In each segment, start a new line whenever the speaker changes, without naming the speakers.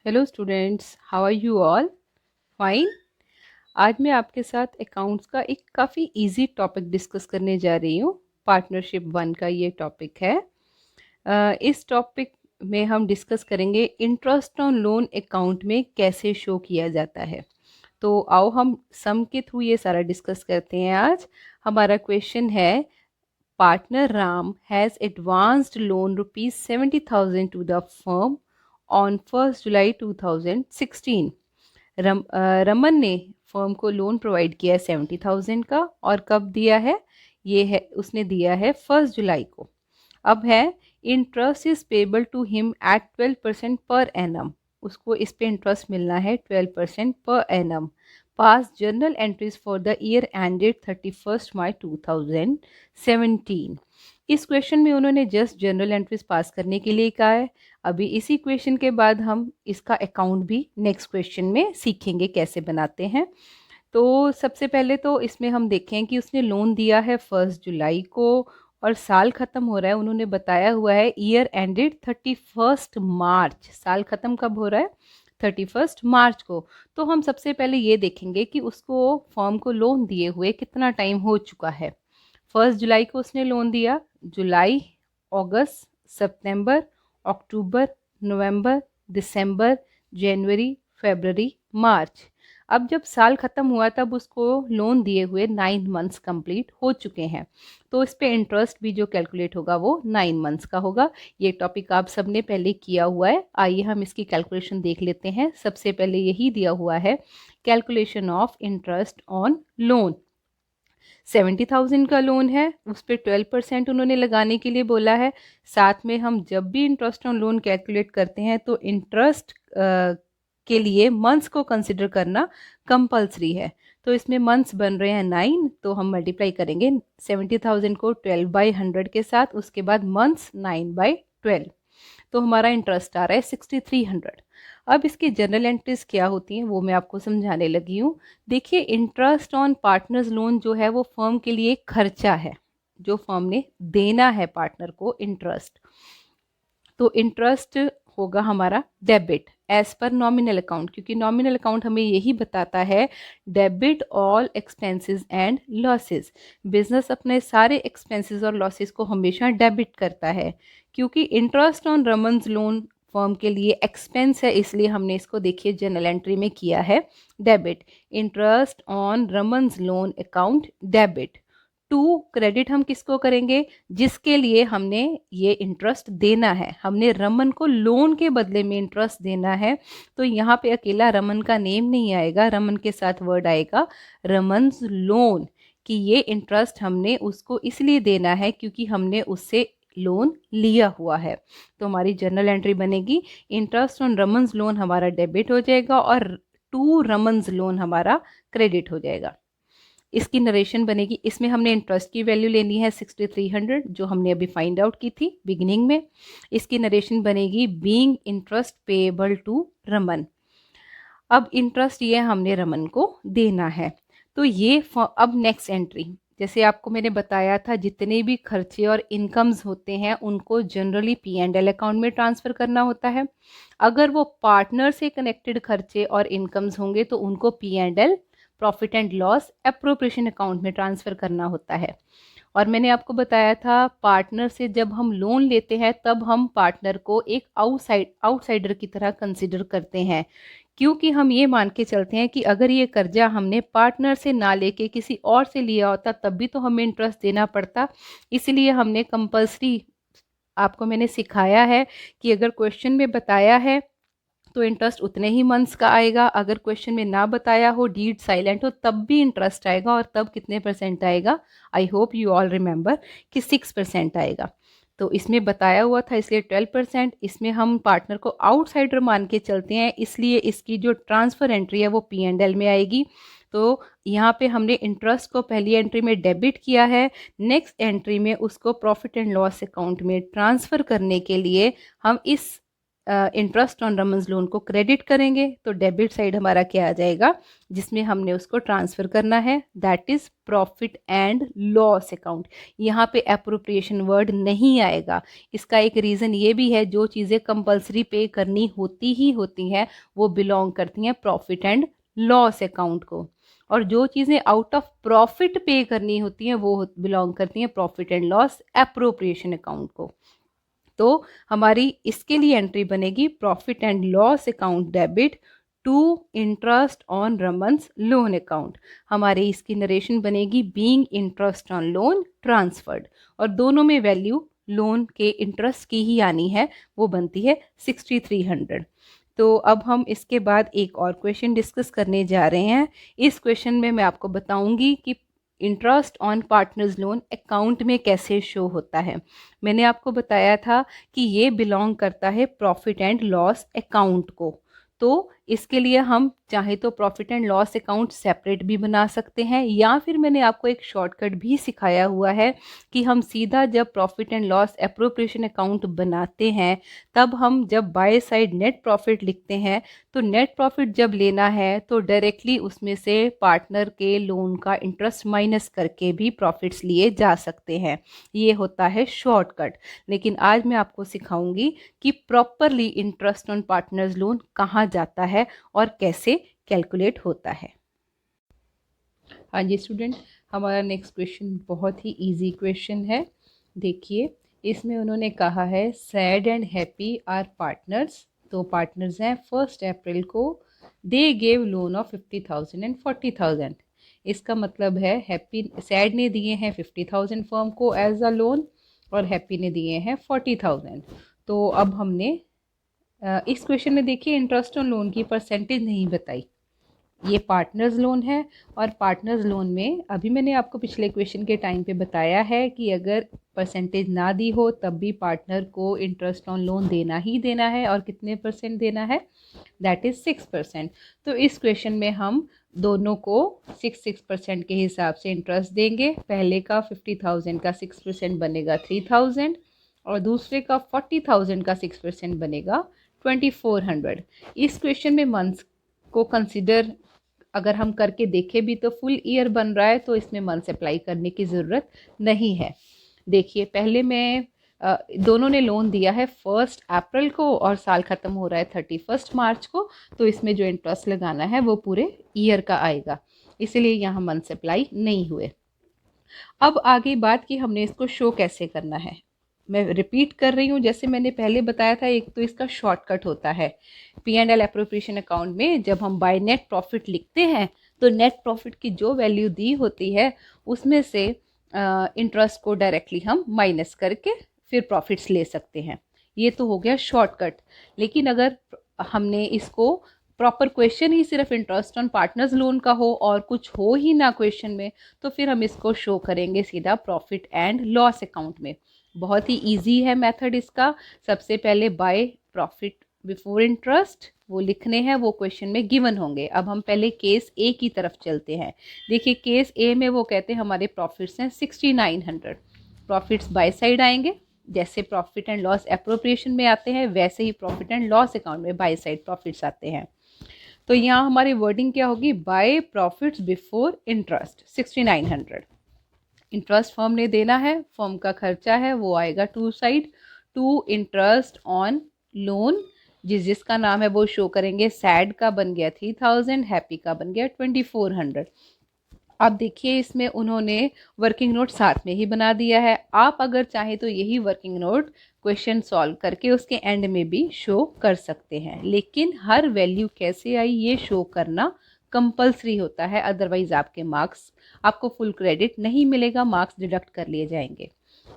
Hello students, how are you all? Fine. आज मैं आपके साथ अकाउंट्स का एक काफ़ी इजी टॉपिक डिस्कस करने जा रही हूँ। पार्टनरशिप वन का ये टॉपिक है। इस टॉपिक में हम डिस्कस करेंगे इंटरेस्ट ऑन लोन अकाउंट में कैसे शो किया जाता है। तो आओ हम सम के थ्रू ये सारा डिस्कस करते हैं। आज हमारा क्वेश्चन है, partner Ram has advanced loan rupees 70,000 to the firm on 1st July 2016। Raman ने फर्म को लोन प्रोवाइड किया है 70,000 का, और कब दिया है? ये है, उसने दिया है 1 जुलाई को। अब है, interest is payable to him at 12% per annum. उसको इस पे इंटरेस्ट मिलना है 12% per annum. Pass journal entries for the year ended 31 मार्च 2017। इस क्वेश्चन में उन्होंने जस्ट जनरल एंट्रीज पास करने के लिए कहा है। अभी इसी क्वेश्चन के बाद हम इसका अकाउंट भी नेक्स्ट क्वेश्चन में सीखेंगे कैसे बनाते हैं। तो सबसे पहले तो इसमें हम देखें कि उसने लोन दिया है 1 जुलाई को, और साल ख़त्म हो रहा है। उन्होंने बताया हुआ है ईयर एंडेड 31 मार्च। साल ख़त्म कब हो रहा है? 31 मार्च को। तो हम सबसे पहले ये देखेंगे कि उसको फर्म को लोन दिए हुए कितना टाइम हो चुका है। 1 जुलाई को उसने लोन दिया। जुलाई, अगस्त, सितंबर, अक्टूबर, नवंबर, दिसंबर, जनवरी, फरवरी, मार्च। अब जब साल ख़त्म हुआ तब उसको लोन दिए हुए 9 मंथ्स कंप्लीट हो चुके हैं। तो इस पे इंटरेस्ट भी जो कैलकुलेट होगा वो 9 मंथ्स का होगा। ये टॉपिक आप सबने पहले किया हुआ है। आइए हम इसकी कैलकुलेशन देख लेते हैं। सबसे पहले यही दिया हुआ है, calculation of interest on loan. 70,000 का लोन है, उस पर 12% उन्होंने लगाने के लिए बोला है। साथ में हम जब भी इंटरेस्ट ऑन लोन कैलकुलेट करते हैं तो इंटरेस्ट के लिए मंथ्स को कंसिडर करना कंपलसरी है। तो इसमें मंथ्स बन रहे हैं 9, तो हम मल्टीप्लाई करेंगे 70,000 को 12/100 के साथ, उसके बाद मंथ्स 9/12। तो हमारा इंटरेस्ट आ रहा है 6300। अब इसकी जनरल एंट्रीज क्या होती हैं वो मैं आपको समझाने लगी हूँ। देखिए, इंटरेस्ट ऑन पार्टनर्स लोन जो है वो फर्म के लिए खर्चा है, जो फर्म ने देना है पार्टनर को इंटरेस्ट। तो इंटरेस्ट होगा हमारा debit as per nominal account, क्योंकि नॉमिनल अकाउंट हमें यही बताता है debit all expenses and losses. Business अपने सारे एक्सपेंसेस और लॉसेस को हमेशा डेबिट करता है। क्योंकि interest on Raman's loan firm के लिए एक्सपेंस है, इसलिए हमने इसको देखिए जनरल एंट्री में किया है debit. Interest on Raman's loan account debit. To credit हम किसको करेंगे? जिसके लिए हमने ये इंटरेस्ट देना है। हमने रमन को लोन के बदले में इंटरेस्ट देना है। तो यहाँ पे अकेला रमन का नेम नहीं आएगा, रमन के साथ वर्ड आएगा रमन्स लोन, कि ये इंटरेस्ट हमने उसको इसलिए देना है क्योंकि हमने उससे लोन लिया हुआ है। तो हमारी जर्नल एंट्री बनेगी, इंटरेस्ट ऑन रमन्स लोन हमारा डेबिट हो जाएगा और टू रमन्स लोन हमारा क्रेडिट हो जाएगा। इसकी नरेशन बनेगी, इसमें हमने इंटरेस्ट की वैल्यू लेनी है 6300, जो हमने अभी फाइंड आउट की थी बिगिनिंग में। इसकी नरेशन बनेगी being interest payable to Raman. अब इंटरेस्ट ये हमने रमन को देना है। तो ये अब नेक्स्ट एंट्री, जैसे आपको मैंने बताया था, जितने भी खर्चे और इनकम्स होते हैं उनको जनरली P&L अकाउंट में ट्रांसफ़र करना होता है। अगर वो पार्टनर से कनेक्टेड खर्चे और इनकम्स होंगे तो उनको P&L profit and loss appropriation account में ट्रांसफ़र करना होता है। और मैंने आपको बताया था, पार्टनर से जब हम लोन लेते हैं तब हम पार्टनर को एक आउटसाइडर की तरह कंसिडर करते हैं, क्योंकि हम ये मान के चलते हैं कि अगर ये कर्जा हमने पार्टनर से ना लेके किसी और से लिया होता तब भी तो हमें इंटरेस्ट देना पड़ता। इसलिए हमने कंपल्सरी, आपको मैंने सिखाया है कि अगर क्वेश्चन में बताया है तो इंटरेस्ट उतने ही मंथ्स का आएगा। अगर क्वेश्चन में ना बताया हो, डीड साइलेंट हो, तब भी इंटरेस्ट आएगा। और तब कितने परसेंट आएगा? I hope you all remember कि 6% आएगा। तो इसमें बताया हुआ था इसलिए 12%। इसमें हम पार्टनर को आउटसाइडर मान के चलते हैं, इसलिए इसकी जो ट्रांसफ़र एंट्री है वो P&L में आएगी। तो यहाँ पे हमने इंटरेस्ट को पहली एंट्री में डेबिट किया है, नेक्स्ट एंट्री में उसको प्रॉफिट एंड लॉस अकाउंट में ट्रांसफ़र करने के लिए हम इस इंटरेस्ट ऑन रमन्स लोन को क्रेडिट करेंगे तो डेबिट साइड हमारा क्या आ जाएगा, जिसमें हमने उसको ट्रांसफ़र करना है, that is profit and loss account. यहाँ पे अप्रोप्रिएशन वर्ड नहीं आएगा। इसका एक रीज़न ये भी है, जो चीज़ें कंपलसरी पे करनी होती हैं वो बिलोंग करती हैं प्रॉफिट एंड लॉस अकाउंट को, और जो चीज़ें आउट ऑफ प्रॉफिट पे करनी होती हैं वो बिलोंग करती हैं profit and loss appropriation account को। तो हमारी इसके लिए एंट्री बनेगी profit and loss account debit to interest on Raman's loan account. हमारी इसकी नरेशन बनेगी being interest on loan transferred, और दोनों में वैल्यू लोन के इंटरेस्ट की ही आनी है, वो बनती है 6300। तो अब हम इसके बाद एक और क्वेश्चन डिस्कस करने जा रहे हैं। इस क्वेश्चन में मैं आपको बताऊंगी कि interest on partners loan account में कैसे शो होता है। मैंने आपको बताया था कि ये बिलोंग करता है प्रॉफिट एंड लॉस अकाउंट को, तो इसके लिए हम चाहे तो profit and loss account separate भी बना सकते हैं, या फिर मैंने आपको एक शॉर्टकट भी सिखाया हुआ है कि हम सीधा जब profit and loss appropriation account बनाते हैं तब हम जब बाय साइड नेट प्रॉफिट लिखते हैं, तो नेट प्रॉफिट जब लेना है तो डायरेक्टली उसमें से पार्टनर के लोन का इंटरेस्ट माइनस करके भी प्रॉफिट्स लिए जा सकते हैं। ये होता है शॉर्टकट। लेकिन आज मैं आपको सिखाऊंगी कि properly interest on partners loan कहाँ जाता है और कैसे कैलकुलेट होता है। हाँ जी स्टूडेंट, हमारा नेक्स्ट क्वेश्चन बहुत ही इजी क्वेश्चन है। देखिए, इसमें उन्होंने कहा है Sad and Happy are partners. तो पार्टनर्स हैं, 1 अप्रैल को they gave loan of 50,000 and 40,000। इसका मतलब है हैप्पी सैड ने दिए हैं 50,000 फर्म को एज अ लोन और हैप्पी ने दिए हैं 40,000। तो अब हमने इस क्वेश्चन में देखिए इंटरेस्ट ऑन लोन की परसेंटेज नहीं बताई। ये पार्टनर्स लोन है, और पार्टनर्स लोन में अभी मैंने आपको पिछले क्वेश्चन के टाइम पे बताया है कि अगर परसेंटेज ना दी हो तब भी पार्टनर को इंटरेस्ट ऑन लोन देना ही देना है, और कितने परसेंट देना है, दैट इज़ 6%। तो इस क्वेश्चन में हम दोनों को 6% के हिसाब से इंटरेस्ट देंगे। पहले का 50,000 का 6% बनेगा 3,000, और दूसरे का 40,000 का 6% बनेगा 2,400। इस क्वेश्चन में मंथ्स को कंसिडर अगर हम करके देखें भी तो फुल ईयर बन रहा है, तो इसमें मंथ्स अप्लाई करने की ज़रूरत नहीं है। देखिए, पहले मैं दोनों ने लोन दिया है 1 अप्रैल को और साल ख़त्म हो रहा है 31 मार्च को, तो इसमें जो इंटरेस्ट लगाना है वो पूरे ईयर का आएगा, इसलिए यहाँ मंथ्स अप्लाई नहीं हुए। अब आगे बात की हमने इसको शो कैसे करना है। मैं रिपीट कर रही हूँ, जैसे मैंने पहले बताया था, एक तो इसका शॉर्टकट होता है P and L appropriation account में। जब हम बाय नेट प्रॉफिट लिखते हैं तो नेट प्रॉफिट की जो वैल्यू दी होती है उसमें से इंटरेस्ट को डायरेक्टली हम माइनस करके फिर प्रॉफिट्स ले सकते हैं। ये तो हो गया शॉर्टकट। लेकिन अगर हमने इसको प्रॉपर क्वेश्चन ही सिर्फ इंटरेस्ट ऑन पार्टनर्स लोन का हो और कुछ हो ही ना क्वेश्चन में, तो फिर हम इसको शो करेंगे सीधा प्रॉफिट एंड लॉस अकाउंट में। बहुत ही इजी है मेथड इसका। सबसे पहले बाय प्रॉफिट बिफोर इंटरेस्ट वो लिखने हैं, वो क्वेश्चन में गिवन होंगे। अब हम पहले केस ए की तरफ चलते हैं। देखिए, केस ए में वो कहते हैं हमारे प्रॉफिट्स हैं 6900। प्रॉफिट्स बाय साइड आएंगे, जैसे प्रॉफिट एंड लॉस एप्रोप्रिएशन में आते हैं वैसे ही प्रॉफिट एंड लॉस अकाउंट में बाय साइड प्रॉफिट्स आते हैं। तो यहाँ हमारी वर्डिंग क्या होगी, by profits before interest 6900। Interest firm ने देना है, फर्म का खर्चा है वो आएगा to side, to interest on loan जिसका नाम है वो शो करेंगे। सैड का बन गया 3000, हैप्पी का बन गया 2400। अब देखिए, इसमें उन्होंने वर्किंग नोट साथ में ही बना दिया है। आप अगर चाहें तो यही वर्किंग नोट क्वेश्चन सॉल्व करके उसके एंड में भी शो कर सकते हैं, लेकिन हर वैल्यू कैसे आई ये शो करना कंपलसरी होता है, अदरवाइज आपको फुल क्रेडिट नहीं मिलेगा, मार्क्स डिडक्ट कर लिए जाएंगे।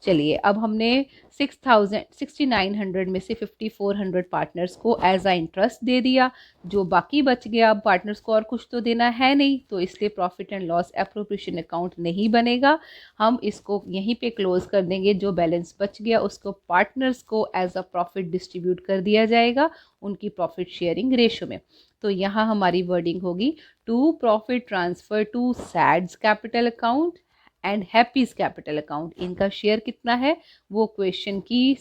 चलिए, अब हमने 6900 में से 5400 पार्टनर्स को एज आ इंटरेस्ट दे दिया। जो बाकी बच गया, अब पार्टनर्स को और कुछ तो देना है नहीं, तो इसलिए profit and loss appropriation account नहीं बनेगा। हम इसको यहीं पे क्लोज कर देंगे। जो बैलेंस बच गया उसको पार्टनर्स को एज अ प्रॉफिट डिस्ट्रीब्यूट कर दिया जाएगा उनकी प्रॉफिट शेयरिंग रेशो में। तो यहाँ हमारी वर्डिंग होगी to profit transfer to Sad's capital account and Happy's capital account. इनका शेयर कितना है वो क्वेश्चन की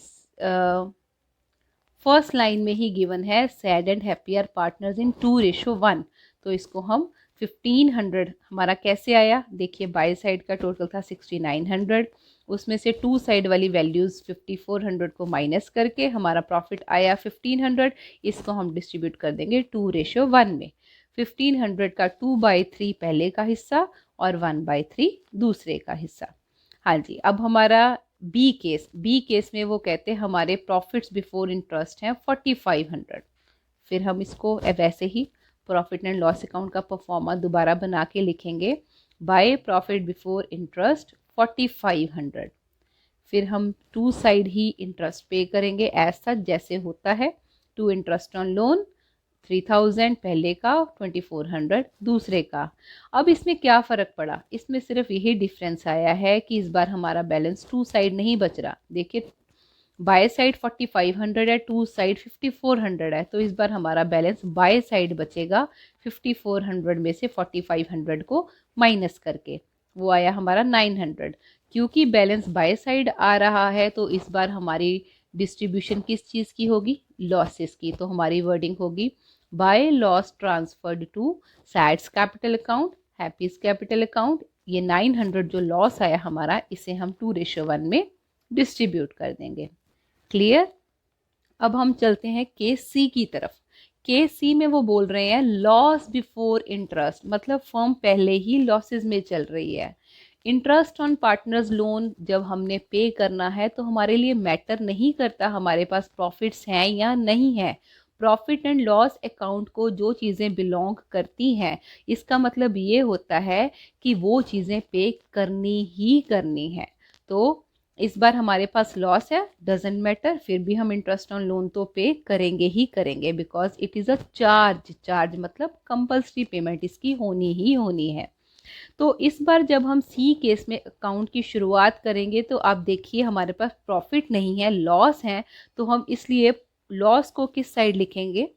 फर्स्ट लाइन में ही गिवन है Sad and Happy are partners in 2:1, तो इसको हम 1500 हमारा कैसे आया, देखिए बाय साइड का टोटल था 6900, उसमें से टू साइड वाली वैल्यूज़ 5400 को माइनस करके हमारा प्रॉफिट आया 1500, इसको हम डिस्ट्रीब्यूट कर देंगे 2:1 में। 1500 का 2/3 पहले का हिस्सा और 1/3 दूसरे का हिस्सा। हाँ जी, अब हमारा बी केस में वो कहते हैं हमारे प्रॉफिट्स बिफोर इंटरेस्ट हैं 4500। फिर हम इसको वैसे ही प्रॉफिट एंड लॉस अकाउंट का परफॉर्मा दोबारा बना के लिखेंगे, बाय प्रॉफिट बिफोर इंटरेस्ट 4500। फिर हम टू साइड ही इंटरेस्ट पे करेंगे एज सच जैसे होता है, टू इंटरेस्ट ऑन लोन 3000 पहले का, 2400 दूसरे का। अब इसमें क्या फ़र्क पड़ा, इसमें सिर्फ यही डिफरेंस आया है कि इस बार हमारा बैलेंस टू साइड नहीं बच रहा। देखिए बाय साइड 4500 है, टू साइड 5400 है, तो इस बार हमारा बैलेंस बाय साइड बचेगा 5400 में से 4500 को माइनस करके, वो आया हमारा 900। क्योंकि बैलेंस बाय साइड आ रहा है तो इस बार हमारी डिस्ट्रीब्यूशन किस चीज़ की होगी, लॉसेस की। तो हमारी वर्डिंग होगी by loss transferred to Sad's capital account, Happy's capital account. ये 900 जो लॉस आया हमारा, इसे हम 2:1 में डिस्ट्रीब्यूट कर देंगे। क्लियर। अब हम चलते हैं केस सी की तरफ। केस सी में वो बोल रहे हैं लॉस बिफोर इंटरेस्ट, मतलब फर्म पहले ही लॉसेस में चल रही है। इंटरेस्ट ऑन पार्टनर्स लोन जब हमने पे करना है तो हमारे लिए मैटर नहीं करता हमारे पास प्रॉफिट्स हैं या नहीं है। प्रॉफिट एंड लॉस अकाउंट को जो चीज़ें बिलोंग करती हैं, इसका मतलब ये होता है कि वो चीज़ें पे करनी ही करनी है। तो इस बार हमारे पास लॉस है, डजेंट मैटर, फिर भी हम इंटरेस्ट ऑन लोन तो पे करेंगे ही करेंगे, because it is a charge मतलब कंपल्सरी पेमेंट इसकी होनी ही होनी है। तो इस बार जब हम सी केस में अकाउंट की शुरुआत करेंगे तो आप देखिए हमारे पास प्रॉफिट नहीं है, लॉस है, तो हम इसलिए लॉस को किस साइड लिखेंगे,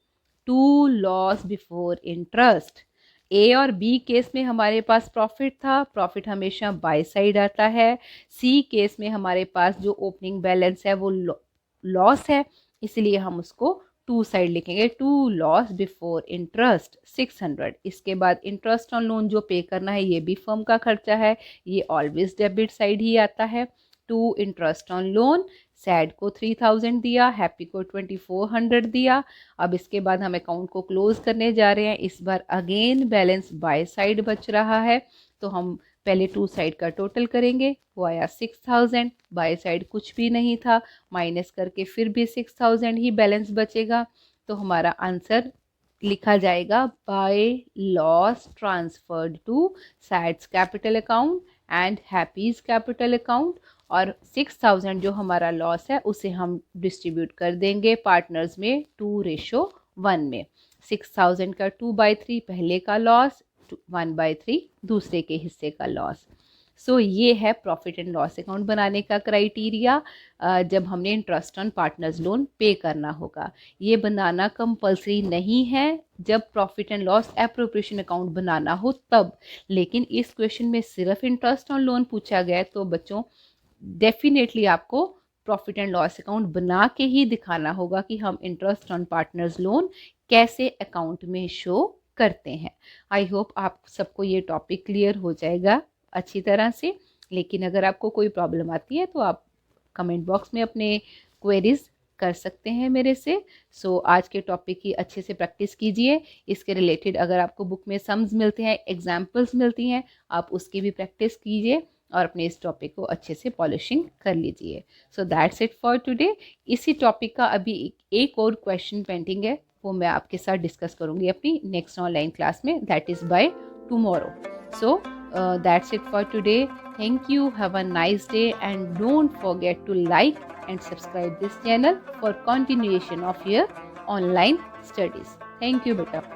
टू लॉस बिफोर इंटरेस्ट। ए और बी केस में हमारे पास प्रॉफिट था, प्रॉफिट हमेशा बाय साइड आता है। सी केस में हमारे पास जो ओपनिंग बैलेंस है वो लॉस है, इसलिए हम उसको टू साइड लिखेंगे, टू लॉस बिफोर इंटरेस्ट 600। इसके बाद इंटरेस्ट ऑन लोन जो पे करना है ये भी फर्म का खर्चा है, ये ऑलवेज डेबिट साइड ही आता है। To interest on loan, Sad को 3000 दिया, हैप्पी को 2400 दिया। अब इसके बाद हम अकाउंट को क्लोज करने जा रहे हैं। इस बार अगेन बैलेंस बाय साइड बच रहा है, तो हम पहले टू साइड का टोटल करेंगे, वो आया 6000, बाय साइड कुछ भी नहीं था, माइनस करके फिर भी 6000 ही बैलेंस बचेगा। तो हमारा आंसर लिखा जाएगा by loss transferred to Sad's capital account and Happy's capital account, और 6000 जो हमारा लॉस है उसे हम डिस्ट्रीब्यूट कर देंगे पार्टनर्स में 2:1 में। 6000 का 2/3 पहले का लॉस, 1/3 दूसरे के हिस्से का लॉस। सो ये है प्रॉफिट एंड लॉस अकाउंट बनाने का क्राइटेरिया जब हमने इंटरेस्ट ऑन पार्टनर्स लोन पे करना होगा। ये बनाना कंपलसरी नहीं है जब profit and loss appropriation account बनाना हो तब, लेकिन इस क्वेश्चन में सिर्फ इंटरेस्ट ऑन लोन पूछा गया है, तो बच्चों डेफिनेटली आपको प्रॉफिट एंड लॉस अकाउंट बना के ही दिखाना होगा कि हम इंटरेस्ट ऑन पार्टनर्स लोन कैसे अकाउंट में शो करते हैं। आई होप आप सबको ये टॉपिक क्लियर हो जाएगा अच्छी तरह से। लेकिन अगर आपको कोई प्रॉब्लम आती है तो आप कमेंट बॉक्स में अपने क्वेरीज कर सकते हैं मेरे से। सो आज के टॉपिक की अच्छे से प्रैक्टिस कीजिए। इसके रिलेटेड अगर आपको बुक में सम्स मिलते हैं, एग्जाम्पल्स मिलती हैं, आप उसकी भी प्रैक्टिस कीजिए और अपने इस टॉपिक को अच्छे से पॉलिशिंग कर लीजिए। So that's it for today. इसी टॉपिक का अभी एक और क्वेश्चन पेंडिंग है, वो मैं आपके साथ डिस्कस करूँगी अपनी नेक्स्ट ऑनलाइन क्लास में, that is by tomorrow. So that's it for today. Thank you, have a nice day, and don't forget to like and subscribe this channel for continuation of your online studies. Thank you beta.